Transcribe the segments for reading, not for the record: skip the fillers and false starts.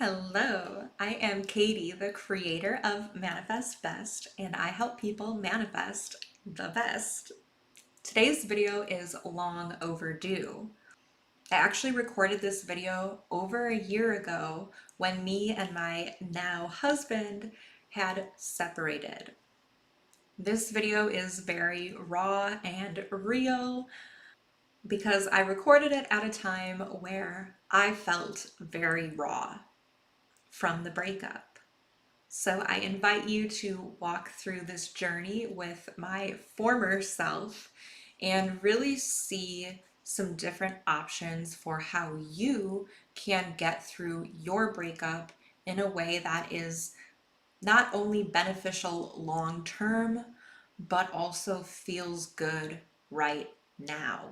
Hello, I am Katie, the creator of Manifest Best, and I help people manifest the best. Today's video is long overdue. I actually recorded this video over a year ago when me and my now husband had separated. This video is very raw and real because I recorded it at a time where I felt very raw from the breakup. So I invite you to walk through this journey with my former self and really see some different options for how you can get through your breakup in a way that is not only beneficial long term, but also feels good right now.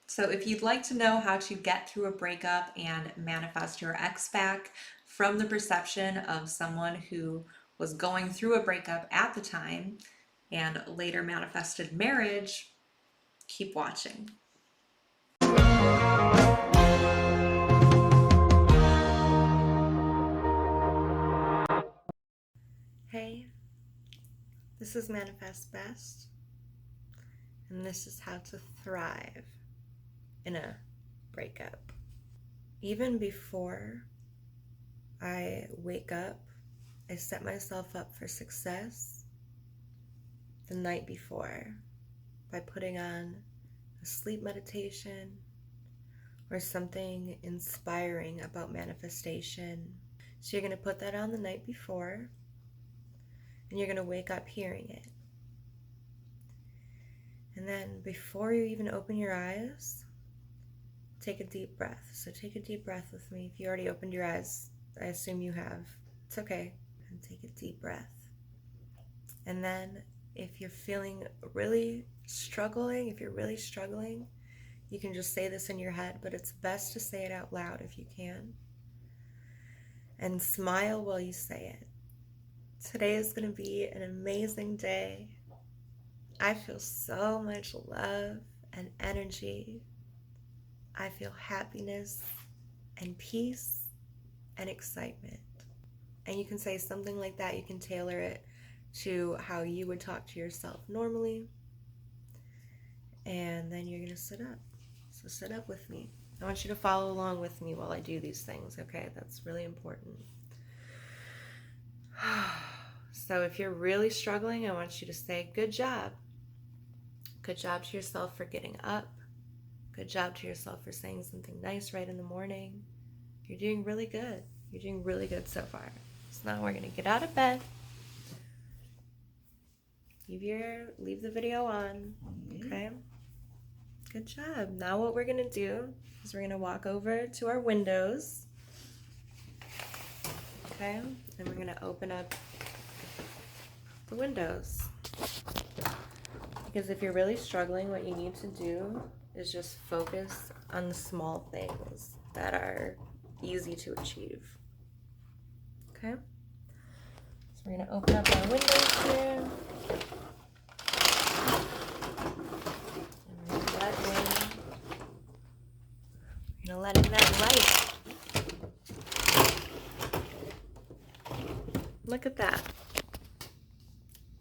So if you'd like to know how to get through a breakup and manifest your ex back from the perception of someone who was going through a breakup at the time and later manifested marriage, keep watching. Hey, this is Manifest Best, and this is how to thrive in a breakup. Even before I wake up, I set myself up for success the night before by putting on a sleep meditation or something inspiring about manifestation. So you're going to put that on the night before and you're going to wake up hearing it. And then before you even open your eyes, take a deep breath. So take a deep breath with me. If you already opened your eyes, I assume you have. It's okay. And take a deep breath. And then if you're feeling really struggling, you can just say this in your head, but it's best to say it out loud if you can. And smile while you say it. Today is going to be an amazing day. I feel so much love and energy. I feel happiness and peace and excitement. And you can say something like that. You can tailor it to how you would talk to yourself normally. And then you're going to sit up. So sit up with me. I want you to follow along with me while I do these things, okay? That's really important. So if you're really struggling, I want you to say, good job. Good job to yourself for getting up. Good job to yourself for saying something nice right in the morning. You're doing really good. You're doing really good so far. So now we're going to get out of bed. Leave the video on, okay? Good job. Now what we're going to do is we're going to walk over to our windows, okay? And we're going to open up the windows. Because if you're really struggling, what you need to do is just focus on the small things that are easy to achieve, okay? So we're going to open up our windows here. We're going to let in that light. Look at that.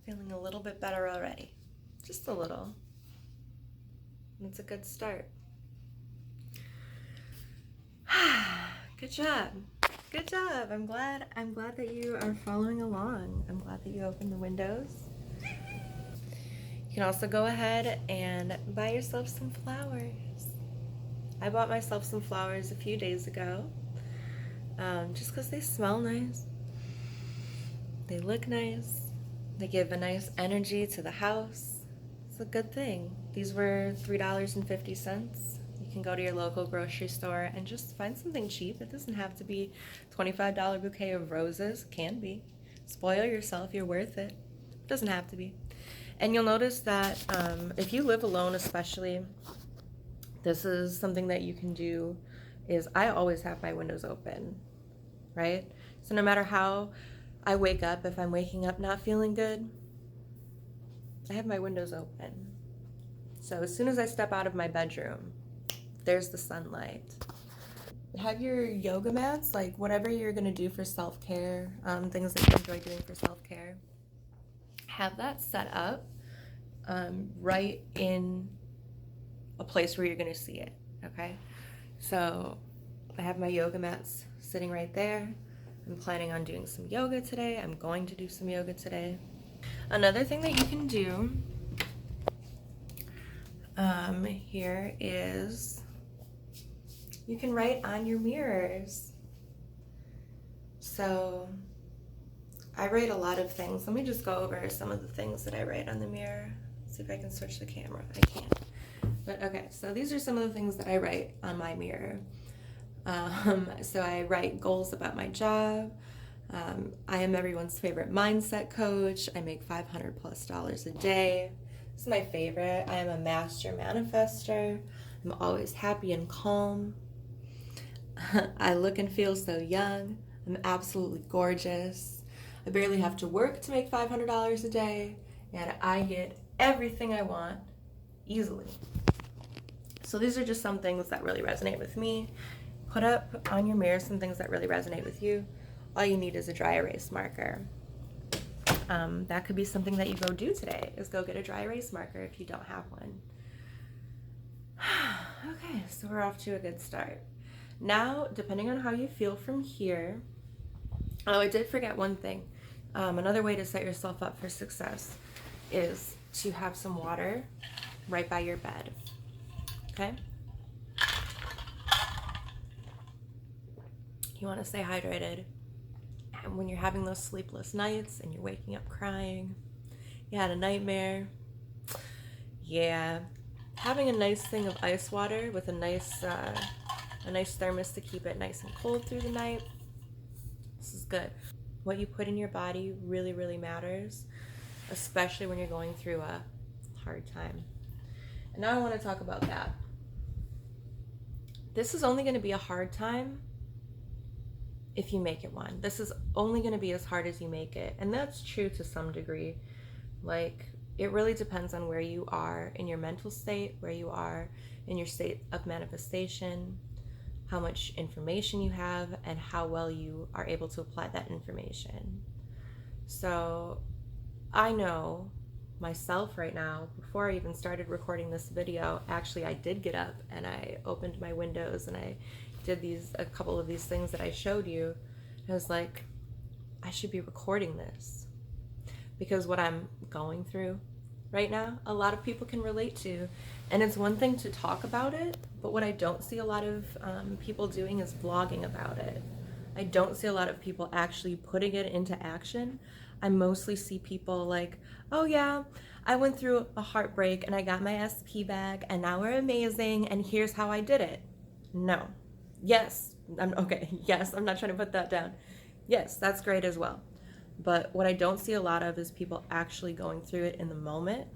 Feeling a little bit better already. Just a little. It's a good start. Good job. Good job. I'm glad that you are following along. I'm glad that you opened the windows. You can also go ahead and buy yourself some flowers. I bought myself some flowers a few days ago, just because they smell nice. They look nice. They give a nice energy to the house. It's a good thing. These were $3.50. You can go to your local grocery store and just find something cheap. It doesn't have to be a $25 bouquet of roses. It can be. Spoil yourself. You're worth it. It doesn't have to be. And you'll notice that if you live alone especially, this is something that you can do is I always have my windows open, right? So no matter how I wake up, if I'm waking up not feeling good, I have my windows open. So as soon as I step out of my bedroom, there's the sunlight. have your yoga mats, like whatever you're gonna do for self-care, things that you enjoy doing for self-care, have that set up right in a place where you're gonna see it, okay? So I have my yoga mats sitting right there. I'm planning on doing some yoga today. I'm going to do some yoga today. Another thing that you can do here is you can write on your mirrors. So I write a lot of things. Let me just go over some of the things that I write on the mirror. See if I can switch the camera. I can't. But okay, so these are some of the things that I write on my mirror. So I write goals about my job. I am everyone's favorite mindset coach. I make $500+ a day. This is my favorite. I am a master manifester. I'm always happy and calm. I look and feel so young. I'm absolutely gorgeous. I barely have to work to make $500 a day, and I get everything I want easily. So these are just some things that really resonate with me. Put up on your mirror some things that really resonate with you. All you need is a dry erase marker. That could be something that you go do today, is go get a dry erase marker if you don't have one. Okay, so we're off to a good start. Now, depending on how you feel from here, oh, I did forget one thing. Another way to set yourself up for success is to have some water right by your bed, okay? You want to stay hydrated. And when you're having those sleepless nights and you're waking up crying, you had a nightmare, yeah, having a nice thing of ice water with a nice thermos to keep it nice and cold through the night, this is good. What you put in your body really, really matters, especially when you're going through a hard time. And now I want to talk about that. This is only going to be a hard time if you make it one. This is only going to be as hard as you make it. And that's true to some degree. Like, it really depends on where you are in your mental state, where you are in your state of manifestation, how much information you have, and how well you are able to apply that information. So I know myself right now, before I even started recording this video, actually I did get up and I opened my windows and I did a couple of these things that I showed you. I was like, I should be recording this, because what I'm going through right now, a lot of people can relate to. And it's one thing to talk about it, but what I don't see a lot of people doing is vlogging about it. I don't see a lot of people actually putting it into action. I mostly see people like, oh yeah, I went through a heartbreak and I got my SP back and now we're amazing and here's how I did it. No. Yes, I'm not trying to put that down. Yes, that's great as well. But what I don't see a lot of is people actually going through it in the moment.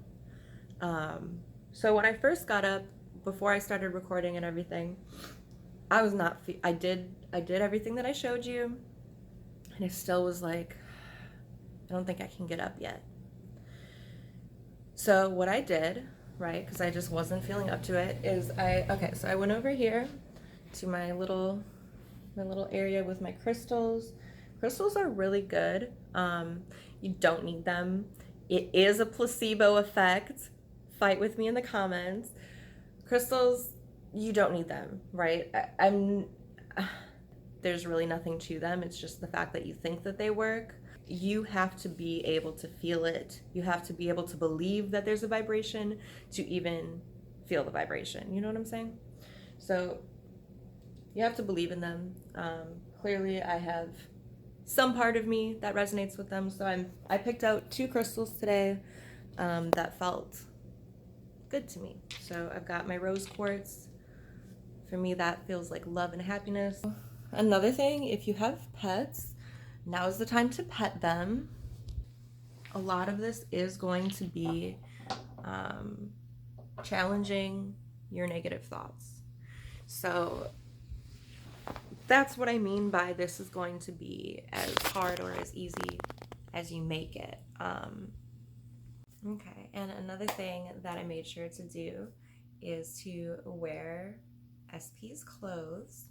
So when I first got up, before I started recording and everything, I was not, I did everything that I showed you, and I still was like, I don't think I can get up yet. So what I did, right, because I just wasn't feeling up to it, is so I went over here to my little area with my crystals. Crystals are really good. You don't need them. It is a placebo effect. Fight with me in the comments. Crystals, you don't need them, right? There's really nothing to them. It's just the fact that you think that they work. You have to be able to feel it. You have to be able to believe that there's a vibration to even feel the vibration. You know what I'm saying? So you have to believe in them. Clearly, I have some part of me that resonates with them. So I picked out 2 crystals today that felt good to me. So I've got my rose quartz. For me, that feels like love and happiness. Another thing, if you have pets, now is the time to pet them. A lot of this is going to be challenging your negative thoughts. So that's what I mean by this is going to be as hard or as easy as you make it. Okay, and another thing that I made sure to do is to wear SP's clothes.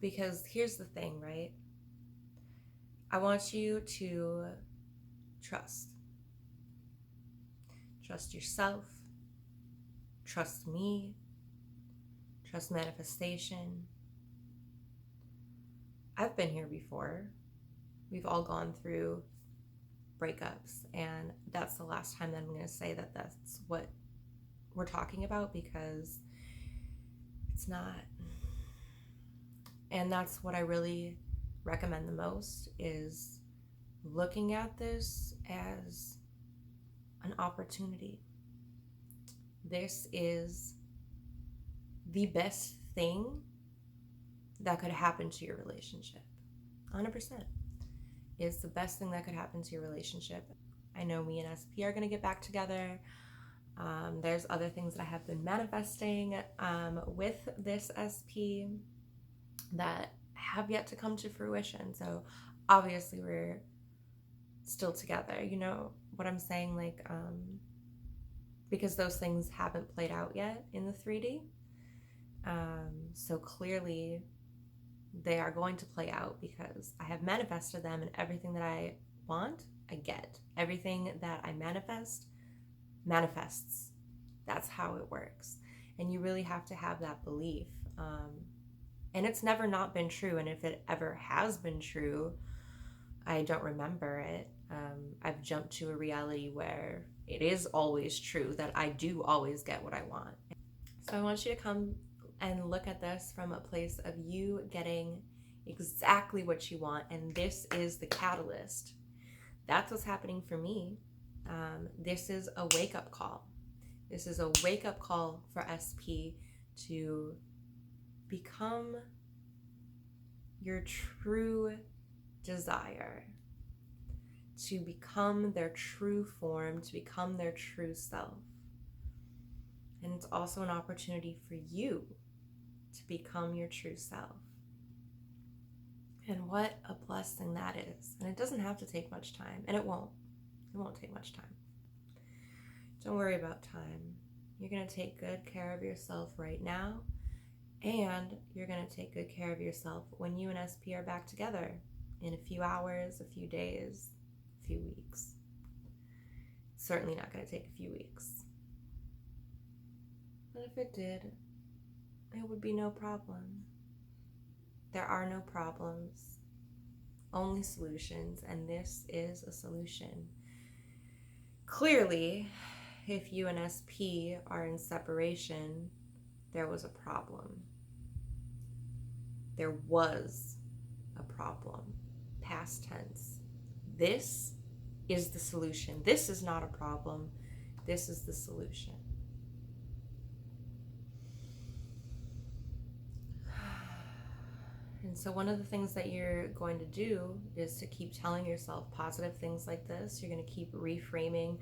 Because here's the thing, right? I want you to trust. Trust yourself. Trust me. Trust manifestation. I've been here before. We've all gone through breakups, and that's the last time that I'm going to say that that's what we're talking about, because it's not. And that's what I really recommend the most, is looking at this as an opportunity. This is the best thing that could happen to your relationship. 100%. It's the best thing that could happen to your relationship. I know me and SP are going to get back together. There's other things that I have been manifesting with this SP that have yet to come to fruition. So obviously we're still together, you know what I'm saying? Like, because those things haven't played out yet in the 3D. So clearly they are going to play out, because I have manifested them, and everything that I want, I get. Everything that I manifest manifests. That's how it works. And you really have to have that belief. And it's never not been true. And if it ever has been true, I don't remember it. I've jumped to a reality where it is always true, that I do always get what I want. So I want you to come and look at this from a place of you getting exactly what you want. And this is the catalyst. That's what's happening for me. This is a wake-up call. This is a wake-up call for SP to become your true desire, to become their true form, to become their true self. And it's also an opportunity for you to become your true self. And what a blessing that is. And it doesn't have to take much time, and it won't. It won't take much time. Don't worry about time. You're going to take good care of yourself right now, and you're going to take good care of yourself when you and SP are back together in a few hours, a few days, a few weeks. It's certainly not going to take a few weeks. But if it did, it would be no problem. There are no problems, only solutions, and this is a solution. Clearly, if you and SP are in separation, there was a problem. There was a problem. Past tense. This is the solution. This is not a problem. This is the solution. And so one of the things that you're going to do is to keep telling yourself positive things like this. You're going to keep reframing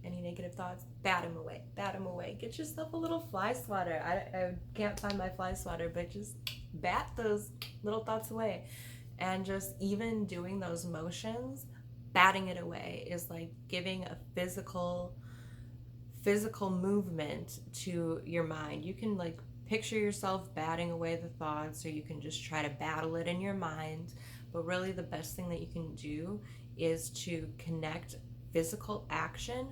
any negative thoughts. Bat them away. Bat them away. Get yourself a little fly swatter. I can't find my fly swatter, but just bat those little thoughts away. And just even doing those motions, batting it away, is like giving a physical movement to your mind. You can like picture yourself batting away the thoughts, or you can just try to battle it in your mind. But really the best thing that you can do is to connect physical action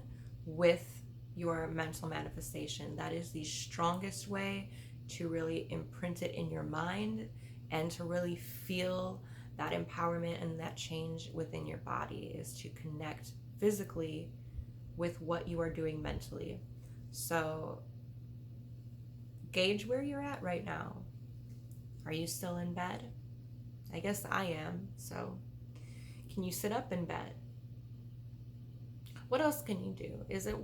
with your mental manifestation. That is the strongest way to really imprint it in your mind and to really feel that empowerment and that change within your body, is to connect physically with what you are doing mentally. So gauge where you're at right now. Are you still in bed? I guess I am. So can you sit up in bed? What else can you do? Is it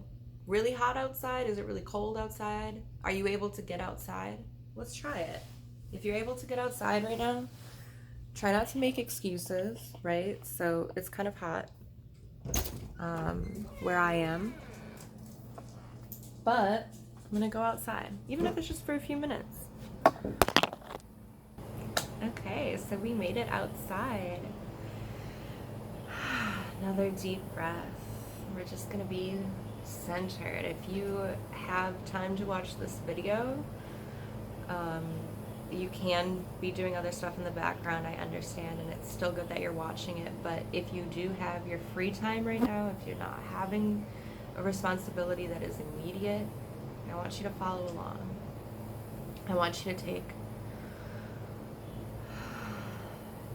really hot outside? Is it really cold outside? Are you able to get outside? Let's try it. If you're able to get outside right now, try not to make excuses, right? So it's kind of hot where I am, but I'm gonna go outside, even if it's just for a few minutes. Okay, so we made it outside. Another deep breath. We're just gonna be centered. If you have time to watch this video, you can be doing other stuff in the background, I understand, and it's still good that you're watching it. But if you do have your free time right now, if you're not having a responsibility that is immediate, I want you to follow along. I want you to take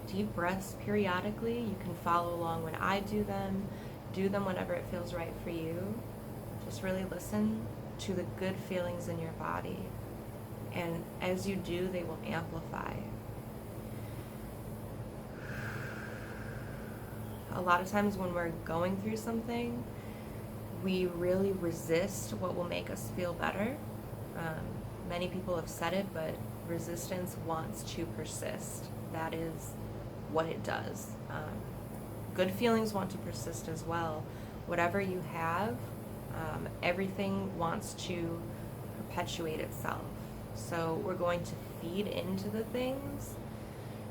deep breaths periodically. You can follow along when I do them. Do them whenever it feels right for you. Just really listen to the good feelings in your body. And as you do, they will amplify. A lot of times when we're going through something, we really resist what will make us feel better. Many people have said it, but resistance wants to persist. That is what it does. Good feelings want to persist as well. Whatever you have, everything wants to perpetuate itself. So we're going to feed into the things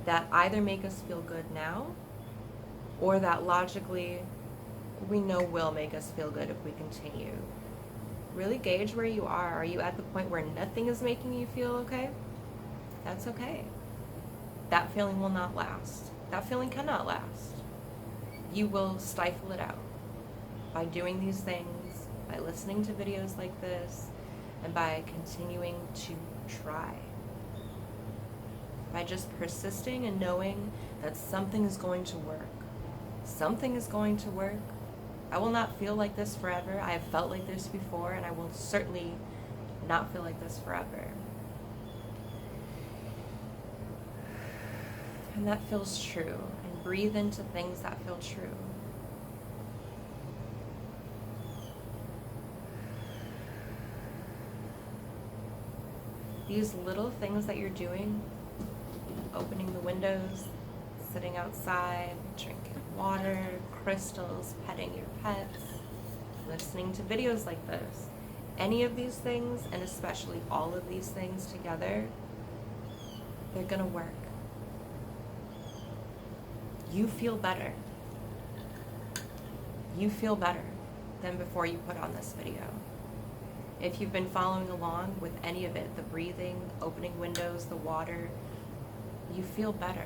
that either make us feel good now, or that logically we know will make us feel good if we continue. Really gauge where you are. Are you at the point where nothing is making you feel okay? That's okay. That feeling will not last. That feeling cannot last. You will stifle it out by doing these things, by listening to videos like this, and by continuing to try. By just persisting and knowing that something is going to work. Something is going to work. I will not feel like this forever. I have felt like this before, and I will certainly not feel like this forever. And that feels true. And breathe into things that feel true. These little things that you're doing, opening the windows, sitting outside, drinking water, crystals, petting your pets, listening to videos like this, any of these things, and especially all of these things together, they're gonna work. You feel better. You feel better than before you put on this video. If you've been following along with any of it, the breathing, opening windows, the water, you feel better.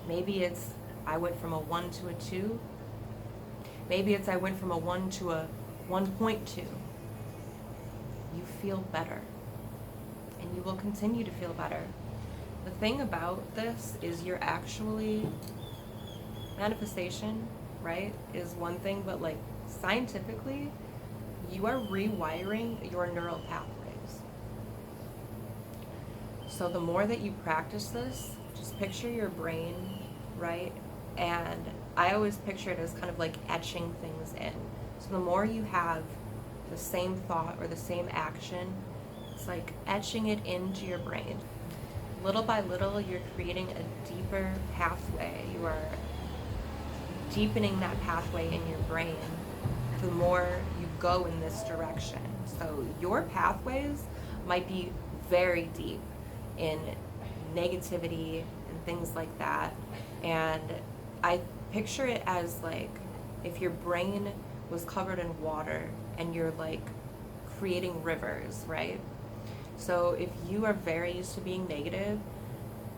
Maybe it's I went from a 1 to a 2. Maybe it's I went from a 1 to a 1.2. You feel better. And you will continue to feel better. The thing about this is you're actually, manifestation, right, is one thing, but like scientifically, you are rewiring your neural pathways. So the more that you practice this, just picture your brain, right? And I always picture it as kind of like etching things in. So the more you have the same thought or the same action, it's like etching it into your brain. Little by little, you're creating a deeper pathway. You are deepening that pathway in your brain the more you go in this direction. So your pathways might be very deep in negativity and things like that. And I picture it as like if your brain was covered in water and you're like creating rivers, right? So if you are very used to being negative,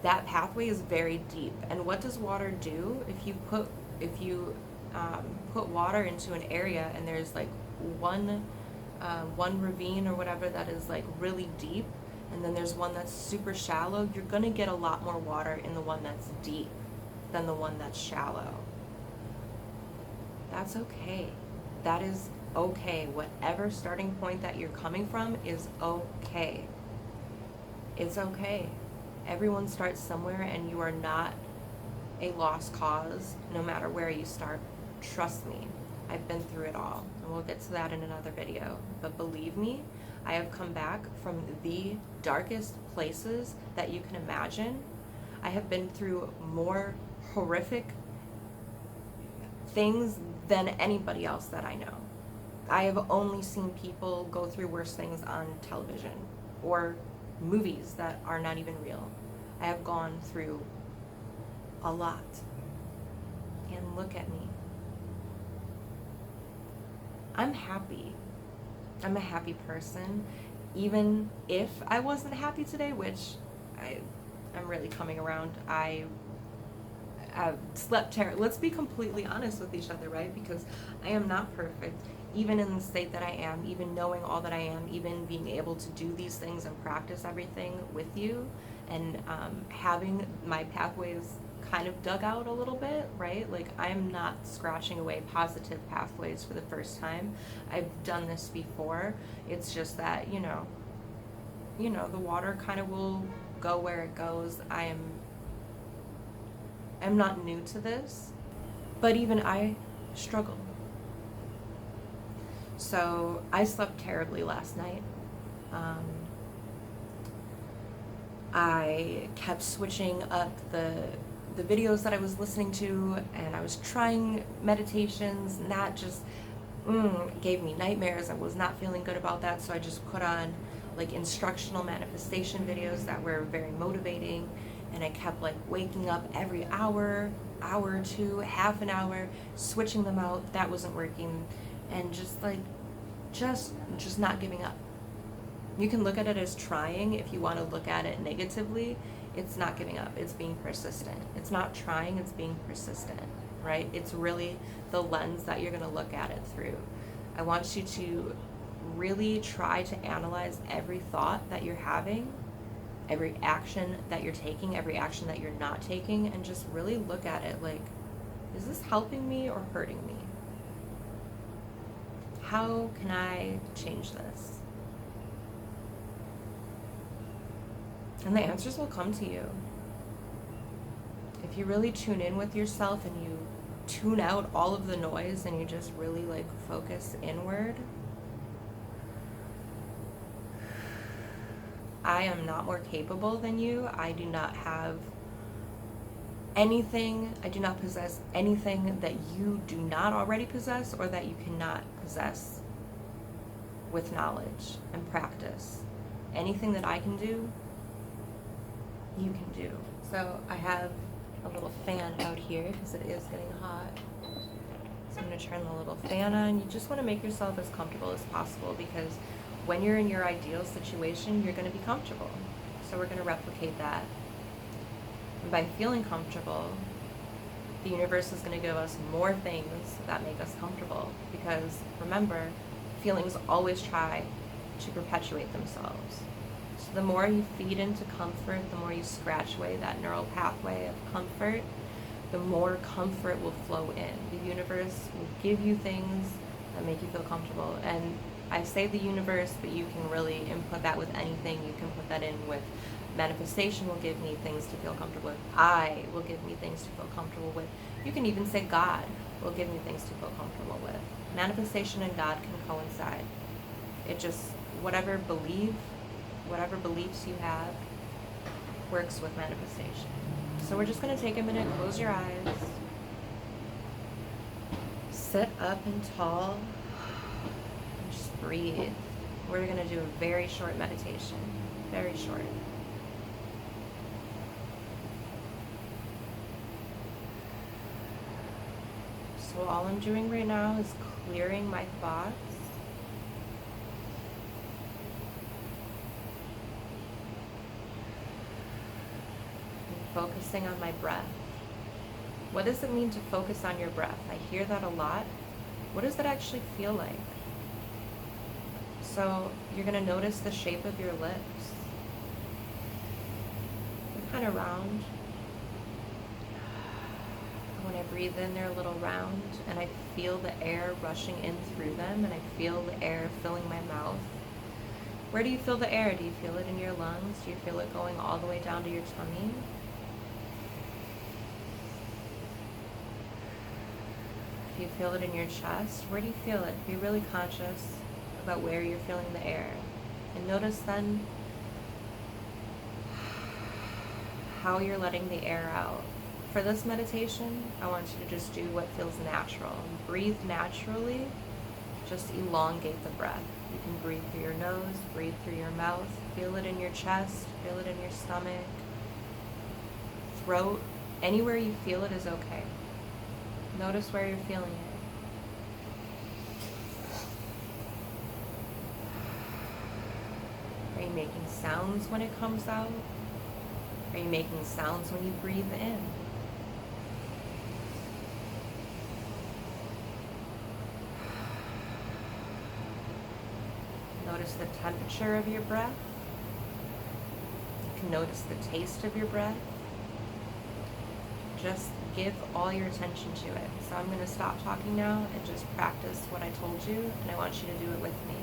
that pathway is very deep. And what does water do? If you put water into an area and there's like one ravine or whatever that is like really deep, and then there's one that's super shallow, you're gonna get a lot more water in the one that's deep than the one that's shallow. That's okay. That is okay. Whatever starting point that you're coming from is okay. It's okay. Everyone starts somewhere, and you are not a lost cause no matter where you start. Trust me, I've been through it all, and we'll get to that in another video. But believe me, I have come back from the darkest places that you can imagine. I have been through more horrific things than anybody else that I know. I have only seen people go through worse things on television or movies that are not even real. I have gone through a lot. And look at me. I'm happy. I'm a happy person. Even if I wasn't happy today, which I'm really coming around. I've slept terrible. Let's be completely honest with each other, right? Because I am not perfect. Even in the state that I am, even knowing all that I am, even being able to do these things and practice everything with you, and having my pathways kind of dug out a little bit, right? Like, I'm not scratching away positive pathways for the first time. I've done this before. It's just that, the water kind of will go where it goes. I'm not new to this, but even I struggle. So I slept terribly last night. Um, I kept switching up the videos that I was listening to, and I was trying meditations, and that just gave me nightmares. I was not feeling good about that, so I just put on like instructional manifestation videos that were very motivating, and I kept like waking up every hour or two, half an hour, switching them out. That wasn't working, and just not giving up. You can look at it as trying. If you want to look at it negatively, it's not giving up, it's being persistent. It's not trying, it's being persistent, right? It's really the lens that you're going to look at it through. I want you to really try to analyze every thought that you're having, every action that you're taking, every action that you're not taking, and just really look at it like, is this helping me or hurting me? How can I change this? And the answers will come to you. If you really tune in with yourself and you tune out all of the noise and you just really like focus inward, I am not more capable than you. I do not have anything, I do not possess anything that you do not already possess or that you cannot possess with knowledge and practice. Anything that I can do, you can do. So I have a little fan out here because it is getting hot. So I'm going to turn the little fan on. You just want to make yourself as comfortable as possible, because when you're in your ideal situation, you're going to be comfortable. So we're going to replicate that. And by feeling comfortable, the universe is going to give us more things that make us comfortable, because remember, feelings always try to perpetuate themselves. So the more you feed into comfort, the more you scratch away that neural pathway of comfort, the more comfort will flow in. The universe will give you things that make you feel comfortable. And I say the universe, but you can really input that with anything. You can put that in with manifestation will give me things to feel comfortable with. I will give me things to feel comfortable with. You can even say God will give me things to feel comfortable with. Manifestation and God can coincide. It just, whatever beliefs you have works with manifestation. So we're just going to take a minute, close your eyes, sit up and tall, and just breathe. We're going to do a very short meditation, very short. So all I'm doing right now is clearing my thoughts. Focusing on my breath. What does it mean to focus on your breath? I hear that a lot. What does that actually feel like? So you're going to notice the shape of your lips. They're kind of round. When I breathe in, they're a little round, and I feel the air rushing in through them, and I feel the air filling my mouth. Where do you feel the air? Do you feel it in your lungs? Do you feel it going all the way down to your tummy? Do you feel it in your chest? Where do you feel it? Be really conscious about where you're feeling the air. And notice then how you're letting the air out. For this meditation, I want you to just do what feels natural. Breathe naturally. Just elongate the breath. You can breathe through your nose, breathe through your mouth. Feel it in your chest, feel it in your stomach, throat. Anywhere you feel it is okay. Notice where you're feeling it. Are you making sounds when it comes out? Are you making sounds when you breathe in? Notice the temperature of your breath. You can notice the taste of your breath. Just give all your attention to it. So I'm going to stop talking now and just practice what I told you, and I want you to do it with me.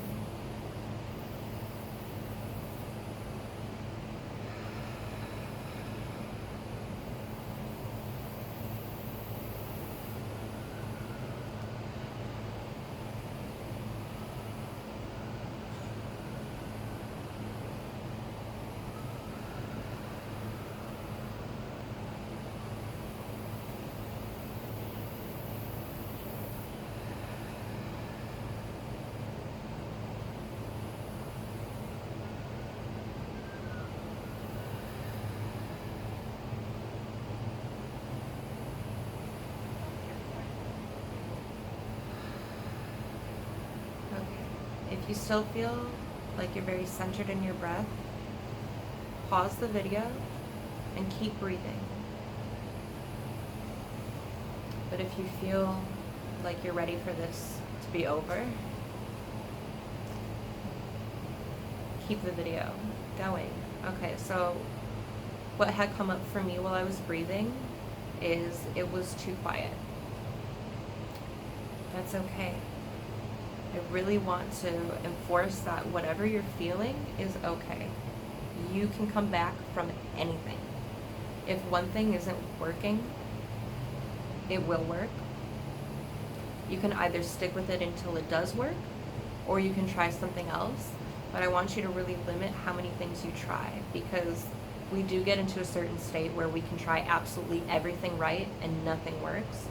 If you still feel like you're very centered in your breath, pause the video and keep breathing. But if you feel like you're ready for this to be over, keep the video going. Okay, so what had come up for me while I was breathing is it was too quiet. That's okay. I really want to enforce that whatever you're feeling is okay. You can come back from anything. If one thing isn't working, it will work. You can either stick with it until it does work, or you can try something else. But I want you to really limit how many things you try, because we do get into a certain state where we can try absolutely everything right and nothing works.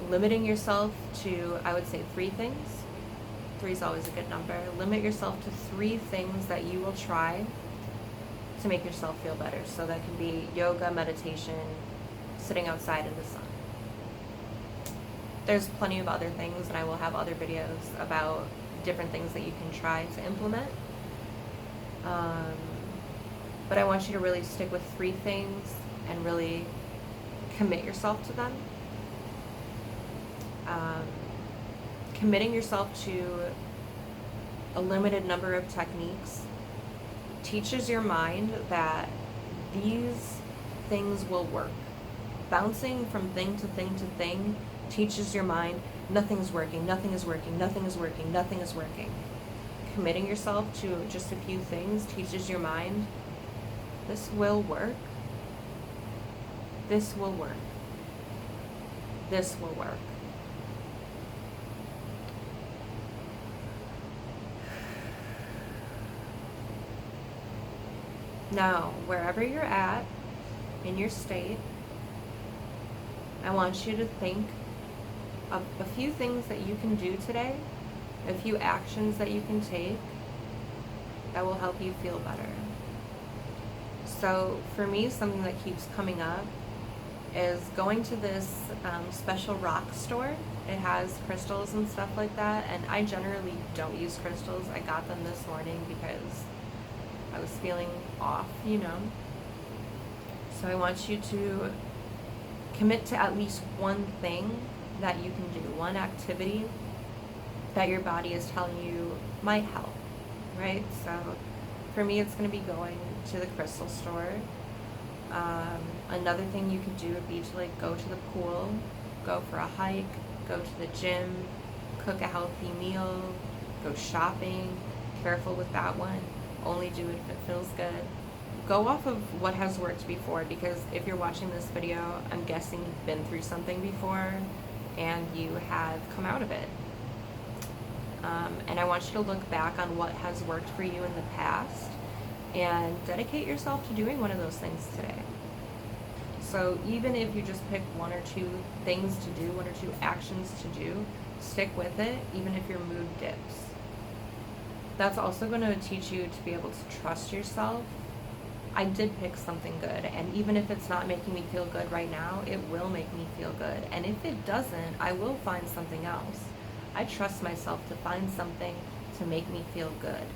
Limiting yourself to, I would say, 3 things. 3 is always a good number. Limit yourself to 3 things that you will try to make yourself feel better. So that can be yoga, meditation, sitting outside in the sun. There's plenty of other things, and I will have other videos about different things that you can try to implement. But I want you to really stick with 3 things and really commit yourself to them. Committing yourself to a limited number of techniques teaches your mind that these things will work. Bouncing from thing to thing to thing teaches your mind nothing is working, nothing is working, nothing is working, nothing is working. Committing yourself to just a few things teaches your mind this will work, this will work, this will work. Now, wherever you're at in your state, I want you to think of a few things that you can do today, a few actions that you can take that will help you feel better. So for me, something that keeps coming up is going to this special rock store. It has crystals and stuff like that, and I generally don't use crystals. I got them this morning because I was feeling off, you know. So I want you to commit to at least one thing that you can do, one activity that your body is telling you might help, right? So for me, it's going to be going to the crystal store. Another thing you could do would be to like go to the pool, go for a hike, go to the gym, cook a healthy meal, go shopping. Careful with that one. Only do it if it feels good. Go off of what has worked before, because if you're watching this video, I'm guessing you've been through something before and you have come out of it. And I want you to look back on what has worked for you in the past and dedicate yourself to doing one of those things today. So even if you just pick 1 or 2 things to do, 1 or 2 actions to do, stick with it, even if your mood dips. That's also going to teach you to be able to trust yourself. I did pick something good, and even if it's not making me feel good right now, it will make me feel good. And if it doesn't, I will find something else. I trust myself to find something to make me feel good.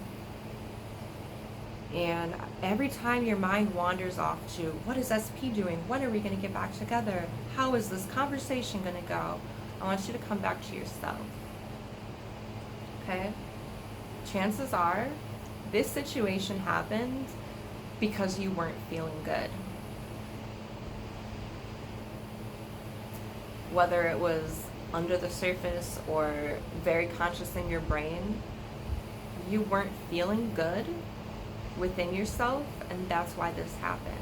And every time your mind wanders off to, what is SP doing? When are we going to get back together? How is this conversation going to go? I want you to come back to yourself. Okay? Chances are this situation happened because you weren't feeling good. Whether it was under the surface or very conscious in your brain, you weren't feeling good within yourself, and that's why this happened.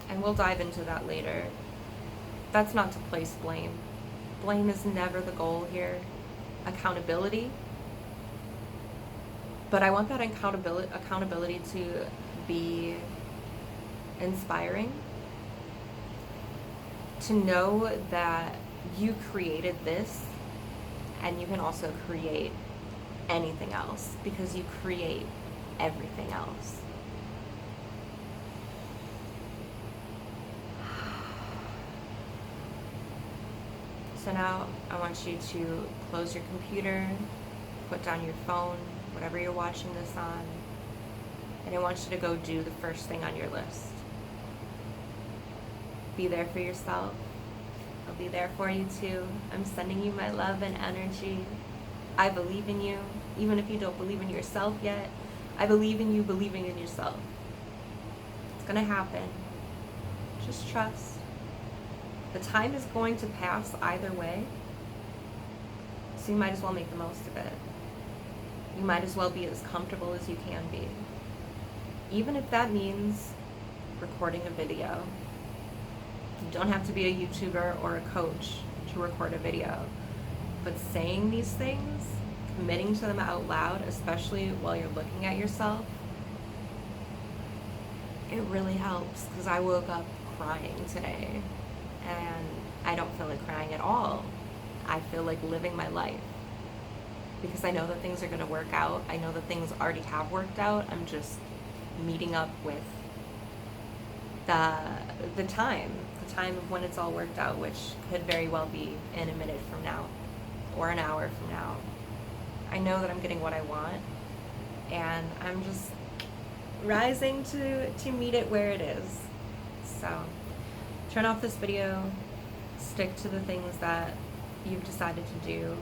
And we'll dive into that later. That's not to place blame. Blame is never the goal here. Accountability. But I want that accountability to be inspiring. To know that you created this and you can also create anything else because you create everything else. So now I want you to close your computer, put down your phone, whatever you're watching this on, and I want you to go do the first thing on your list. Be there for yourself. I'll be there for you too. I'm sending you my love and energy. I believe in you, even if you don't believe in yourself yet. I believe in you believing in yourself. It's gonna happen. Just trust. The time is going to pass either way, so you might as well make the most of it. You might as well be as comfortable as you can be. Even if that means recording a video. You don't have to be a YouTuber or a coach to record a video. But saying these things, committing to them out loud, especially while you're looking at yourself, it really helps, because I woke up crying today and I don't feel like crying at all. I feel like living my life because I know that things are going to work out. I know that things already have worked out. I'm just meeting up with the time of when it's all worked out, which could very well be in a minute from now or an hour from now. I know that I'm getting what I want, and I'm just rising to meet it where it is. So turn off this video, stick to the things that you've decided to do,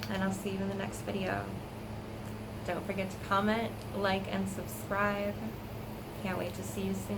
and I'll see you in the next video. Don't forget to comment, like, and subscribe. Can't wait to see you soon.